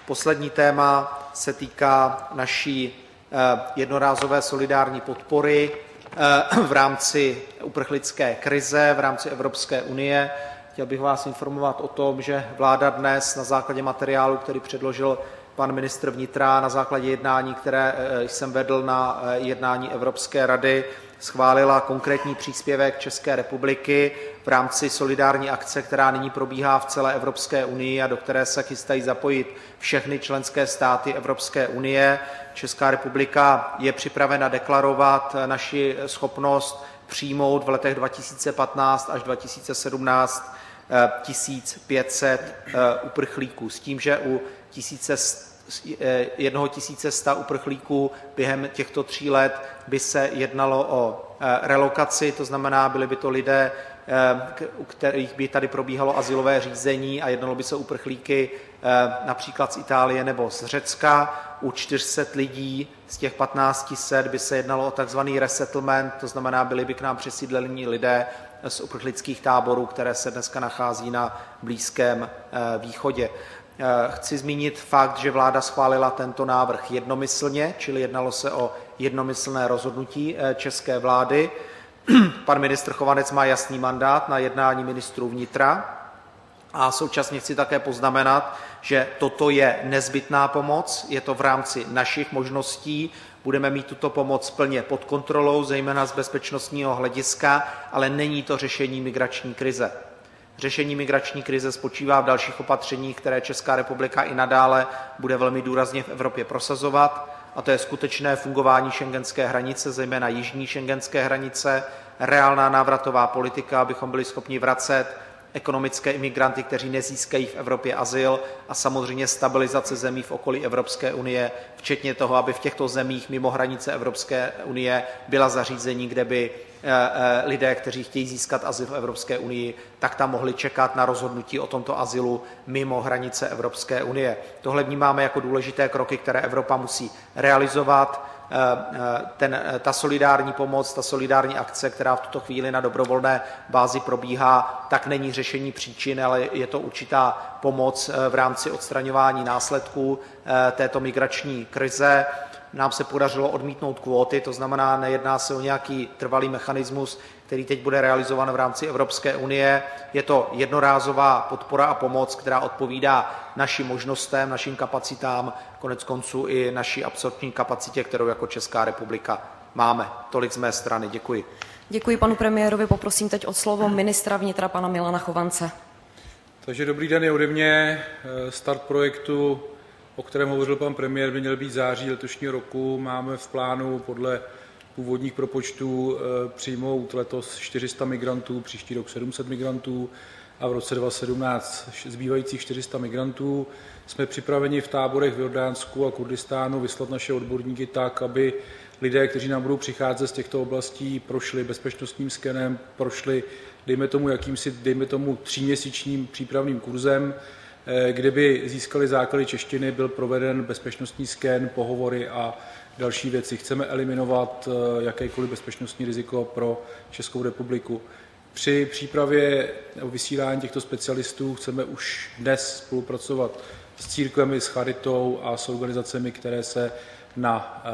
Poslední téma se týká naší jednorázové solidární podpory v rámci uprchlické krize v rámci Evropské unie. Chtěl bych vás informovat o tom, že vláda dnes na základě materiálu, který předložil pan ministr vnitra, na základě jednání, které jsem vedl na jednání Evropské rady, schválila konkrétní příspěvek České republiky v rámci solidární akce, která nyní probíhá v celé Evropské unii a do které se chystají zapojit všechny členské státy Evropské unie. Česká republika je připravena deklarovat naši schopnost přijmout v letech 2015 až 2017 1500 uprchlíků s tím, že u 1100 uprchlíků během těchto 3 let by se jednalo o relokaci, to znamená, byli by to lidé, u kterých by tady probíhalo azylové řízení a jednalo by se o uprchlíky například z Itálie nebo z Řecka. U 400 lidí z těch 1500 by se jednalo o takzvaný resettlement, to znamená, byli by k nám přesídlení lidé z uprchlických táborů, které se dneska nachází na Blízkém východě. Chci zmínit fakt, že vláda schválila tento návrh jednomyslně, čili jednalo se o jednomyslné rozhodnutí české vlády. Pan ministr Chovanec má jasný mandát na jednání ministrů vnitra a současně chci také poznamenat, že toto je nezbytná pomoc, je to v rámci našich možností, budeme mít tuto pomoc plně pod kontrolou, zejména z bezpečnostního hlediska, ale není to řešení migrační krize. Řešení migrační krize spočívá v dalších opatřeních, které Česká republika i nadále bude velmi důrazně v Evropě prosazovat, a to je skutečné fungování schengenské hranice, zejména jižní schengenské hranice, reálná návratová politika, abychom byli schopni vracet ekonomické imigranty, kteří nezískají v Evropě azyl, a samozřejmě stabilizace zemí v okolí Evropské unie, včetně toho, aby v těchto zemích mimo hranice Evropské unie byla zařízení, kde by lidé, kteří chtějí získat azyl v Evropské unii, tak tam mohli čekat na rozhodnutí o tomto azylu mimo hranice Evropské unie. Tohle vnímáme jako důležité kroky, které Evropa musí realizovat. Ta solidární pomoc, ta solidární akce, která v tuto chvíli na dobrovolné bázi probíhá, tak není řešení příčin, ale je to určitá pomoc v rámci odstraňování následků této migrační krize. Nám se podařilo odmítnout kvóty, to znamená, nejedná se o nějaký trvalý mechanismus, který teď bude realizován v rámci Evropské unie. Je to jednorázová podpora a pomoc, která odpovídá našim možnostem, našim kapacitám, koneckonců i naší absorpční kapacitě, kterou jako Česká republika máme. Tolik z mé strany. Děkuji. Děkuji panu premiérovi. Poprosím teď o slovo ministra vnitra pana Milana Chovance. Takže dobrý den i ode mě. Start projektu, o kterém hovořil pan premiér, by měl být září letošního roku. Máme v plánu podle původních propočtů přijmout letos 400 migrantů, příští rok 700 migrantů a v roce 2017 zbývajících 400 migrantů. Jsme připraveni v táborech v Jordánsku a Kurdistánu vyslat naše odborníky tak, aby lidé, kteří nám budou přicházet z těchto oblastí, prošli bezpečnostním skenem, prošli, dejme tomu, 3měsíčním přípravným kurzem, kde by získali základy češtiny, byl proveden bezpečnostní sken, pohovory a další věci. Chceme eliminovat jakékoliv bezpečnostní riziko pro Českou republiku. Při přípravě nebo vysílání těchto specialistů chceme už dnes spolupracovat s církvemi, s charitou a s organizacemi, které se na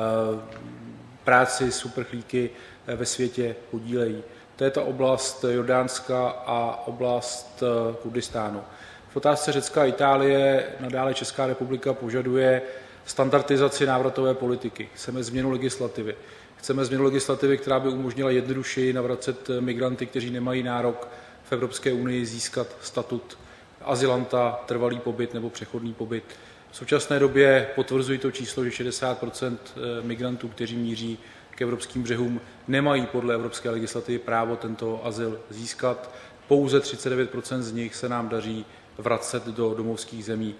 práci s uprchlíky ve světě podílejí. To je ta oblast Jordánska a oblast Kurdistánu. V otázce Řecka a Itálie nadále Česká republika požaduje standardizaci návratové politiky. Chceme změnu legislativy. Chceme změnu legislativy, která by umožnila jednodušeji navracet migranty, kteří nemají nárok v Evropské unii získat statut azylanta, trvalý pobyt nebo přechodný pobyt. V současné době potvrzují to číslo, že 60% migrantů, kteří míří k evropským břehům, nemají podle evropské legislativy právo tento azyl získat. Pouze 39% z nich se nám daří vracet do domovských zemí.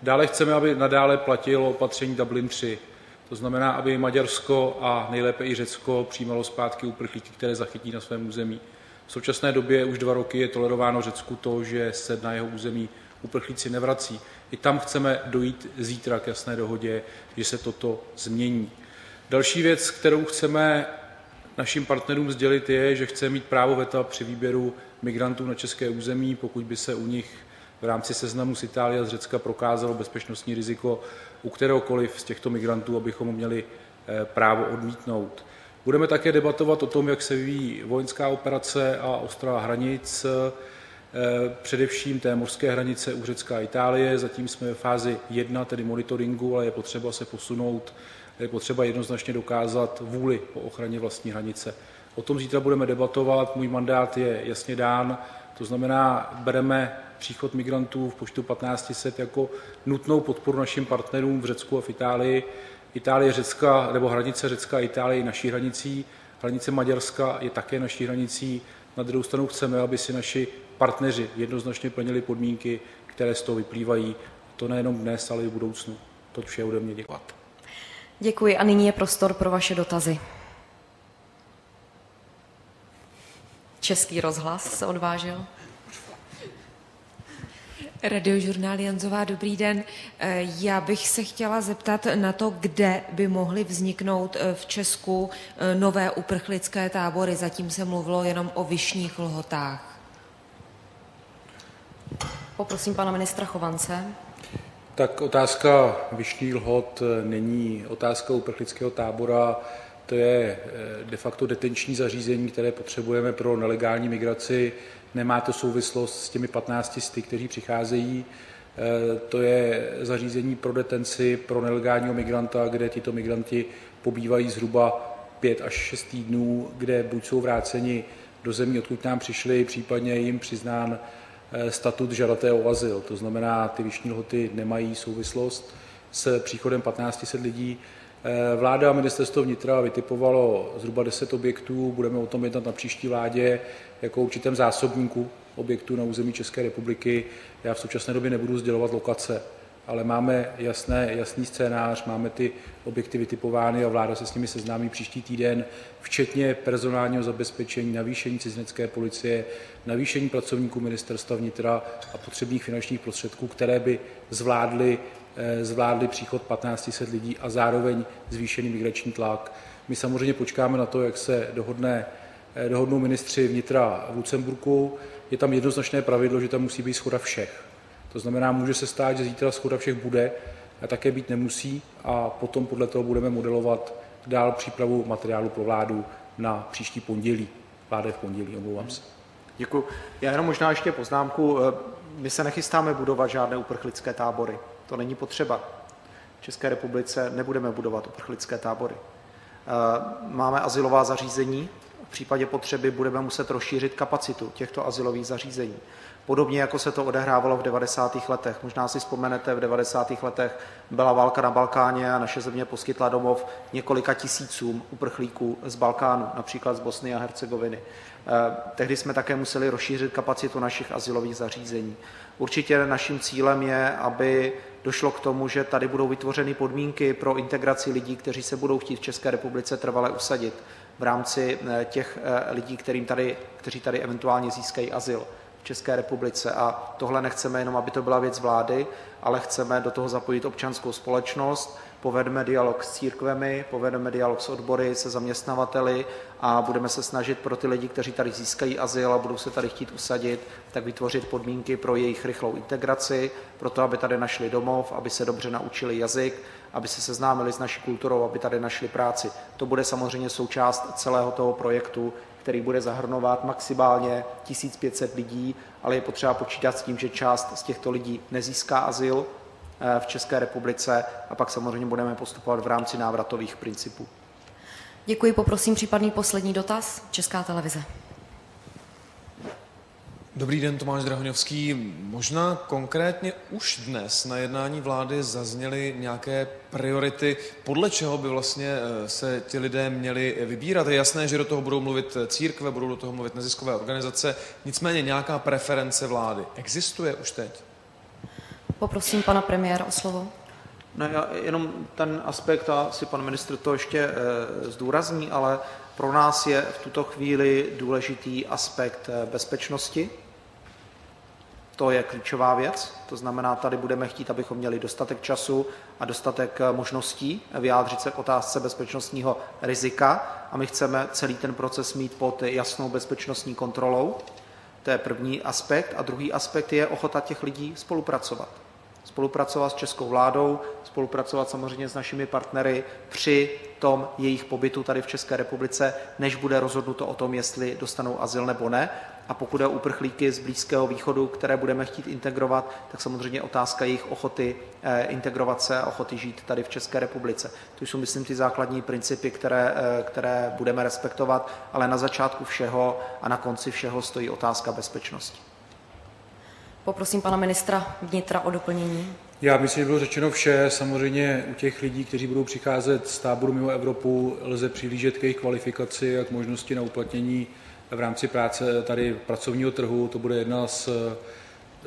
Dále chceme, aby nadále platilo opatření Dublin 3. To znamená, aby Maďarsko a nejlépe i Řecko přijímalo zpátky uprchlíky, které zachytí na svém území. V současné době už 2 roky je tolerováno Řecku to, že se na jeho území uprchlíci nevrací. I tam chceme dojít zítra k jasné dohodě, že se toto změní. Další věc, kterou chceme našim partnerům sdělit, je, že chceme mít právo veta při výběru migrantů na české území, pokud by se u nich v v rámci seznamu z Itálie a z Řecka prokázalo bezpečnostní riziko u kteréhokoliv z těchto migrantů, abychom měli právo odmítnout. Budeme také debatovat o tom, jak se vyvíjí vojenská operace a ostraha hranic, především té mořské hranice u Řecka a Itálie. Zatím jsme ve fázi 1, tedy monitoringu, ale je potřeba se posunout, je potřeba jednoznačně dokázat vůli po ochraně vlastní hranice. O tom zítra budeme debatovat, můj mandát je jasně dán, to znamená, bereme příchod migrantů v počtu 1500 jako nutnou podporu našim partnerům v Řecku a v Itálii. Itálie, Řecka, nebo hranice Řecka a Itálie je naší hranicí, hranice Maďarska je také naší hranicí. Na druhou stranu chceme, aby si naši partneři jednoznačně plnili podmínky, které z toho vyplývají. To nejenom dnes, ale i v budoucnu. To vše ode mě. Děkuji. Děkuji a nyní je prostor pro vaše dotazy. Český rozhlas se odvážil. Radiožurnál Janzová, dobrý den. Já bych se chtěla zeptat na to, kde by mohly vzniknout v Česku nové uprchlické tábory. Zatím se mluvilo jenom o Vyšných Lhotách. Poprosím pana ministra Chovance. Tak otázka Vyšných Lhot není otázka uprchlického tábora, to je de facto detenční zařízení, které potřebujeme pro nelegální migraci. Nemá to souvislost s těmi 1500, kteří přicházejí. To je zařízení pro detenci pro nelegálního migranta, kde tito migranti pobývají zhruba 5 až 6 týdnů, kde buď jsou vráceni do zemí, odkud nám přišli, případně je jim přiznán statut žadatele o azyl. To znamená, ty Vyšní Lhoty nemají souvislost s příchodem 1500 lidí. Vláda a ministerstvo vnitra vytipovalo zhruba 10 objektů, budeme o tom jednat na příští vládě jako určitém zásobníku objektů na území České republiky. Já v současné době nebudu sdělovat lokace, ale máme jasný scénář, máme ty objekty vytipovány a vláda se s nimi seznámí příští týden, včetně personálního zabezpečení, navýšení cizinecké policie, navýšení pracovníků ministerstva vnitra a potřebných finančních prostředků, které by zvládli příchod 1500 lidí a zároveň zvýšený migrační tlak. My samozřejmě počkáme na to, jak se dohodnou ministři vnitra v Lucemburku. Je tam jednoznačné pravidlo, že tam musí být shoda všech. To znamená, může se stát, že zítra shoda všech bude a také být nemusí a potom podle toho budeme modelovat dál přípravu materiálu pro vládu na příští pondělí. Vláda je v pondělí, omlouvám se. Děkuji. Já jenom možná ještě poznámku. My se nechystáme budovat žádné uprchlické tábory. To není potřeba. V České republice nebudeme budovat uprchlické tábory. Máme azylová zařízení. V případě potřeby budeme muset rozšířit kapacitu těchto azylových zařízení. Podobně jako se to odehrávalo v 90. letech. Možná si vzpomenete, v 90. letech byla válka na Balkáně a naše země poskytla domov několika tisícům uprchlíků z Balkánu, například z Bosny a Hercegoviny. Tehdy jsme také museli rozšířit kapacitu našich azylových zařízení. Určitě naším cílem je, aby došlo k tomu, že tady budou vytvořeny podmínky pro integraci lidí, kteří se budou chtít v České republice trvale usadit v rámci těch lidí, kteří tady eventuálně získají azyl v České republice. A tohle nechceme jenom, aby to byla věc vlády, ale chceme do toho zapojit občanskou společnost, povedeme dialog s církvemi, povedeme dialog s odbory, se zaměstnavateli a budeme se snažit pro ty lidi, kteří tady získají azyl a budou se tady chtít usadit, tak vytvořit podmínky pro jejich rychlou integraci, pro to, aby tady našli domov, aby se dobře naučili jazyk, aby se seznámili s naší kulturou, aby tady našli práci. To bude samozřejmě součást celého toho projektu, který bude zahrnovat maximálně 1500 lidí, ale je potřeba počítat s tím, že část z těchto lidí nezíská azyl v České republice a pak samozřejmě budeme postupovat v rámci návratových principů. Děkuji, poprosím případný poslední dotaz. Česká televize. Dobrý den, Tomáš Drahoňovský. Možná konkrétně už dnes na jednání vlády zazněly nějaké priority, podle čeho by vlastně se ti lidé měli vybírat. Je jasné, že do toho budou mluvit církve, budou do toho mluvit neziskové organizace, nicméně nějaká preference vlády existuje už teď? Poprosím pana premiéra o slovo. No, jenom ten aspekt, a si pan ministr to ještě zdůrazní, ale pro nás je v tuto chvíli důležitý aspekt bezpečnosti. To je klíčová věc, to znamená, tady budeme chtít, abychom měli dostatek času a dostatek možností vyjádřit se k otázce bezpečnostního rizika a my chceme celý ten proces mít pod jasnou bezpečnostní kontrolou. To je první aspekt. A druhý aspekt je ochota těch lidí spolupracovat. Spolupracovat s českou vládou, spolupracovat samozřejmě s našimi partnery při tom jejich pobytu tady v České republice, než bude rozhodnuto o tom, jestli dostanou azyl nebo ne. A pokud je o uprchlíky z Blízkého východu, které budeme chtít integrovat, tak samozřejmě otázka jejich ochoty integrovat se a ochoty žít tady v České republice. To jsou, myslím, ty základní principy, které budeme respektovat, ale na začátku všeho a na konci všeho stojí otázka bezpečnosti. Poprosím pana ministra vnitra o doplnění. Já myslím, že bylo řečeno vše. Samozřejmě u těch lidí, kteří budou přicházet z táboru mimo Evropu, lze přihlížet k jejich kvalifikaci a k možnosti na uplatnění v rámci práce tady pracovního trhu. To bude jedna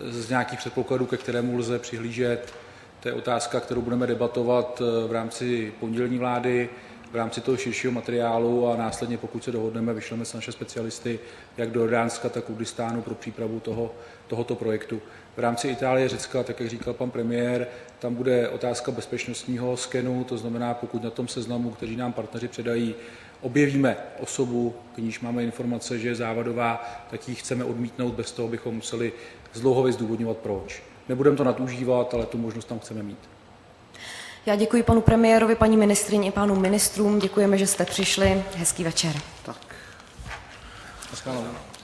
z nějakých předpokladů, ke kterému lze přihlížet. To je otázka, kterou budeme debatovat v rámci pondělní vlády, v rámci toho širšího materiálu a následně, pokud se dohodneme, vyšleme se naše specialisty jak do Jordánska, tak Kurdistánu pro přípravu tohoto projektu. V rámci Itálie, Řecka, tak jak říkal pan premiér, tam bude otázka bezpečnostního skenu, to znamená, pokud na tom seznamu, kteří nám partneři předají, objevíme osobu, k níž máme informace, že je závadová, tak ji chceme odmítnout bez toho, abychom museli zdlouhavě zdůvodňovat proč. Nebudeme to nadužívat, ale tu možnost tam chceme mít. Já děkuji panu premiérovi, paní ministryni i pánům ministrům. Děkujeme, že jste přišli. Hezký večer. Tak. Naschledanou.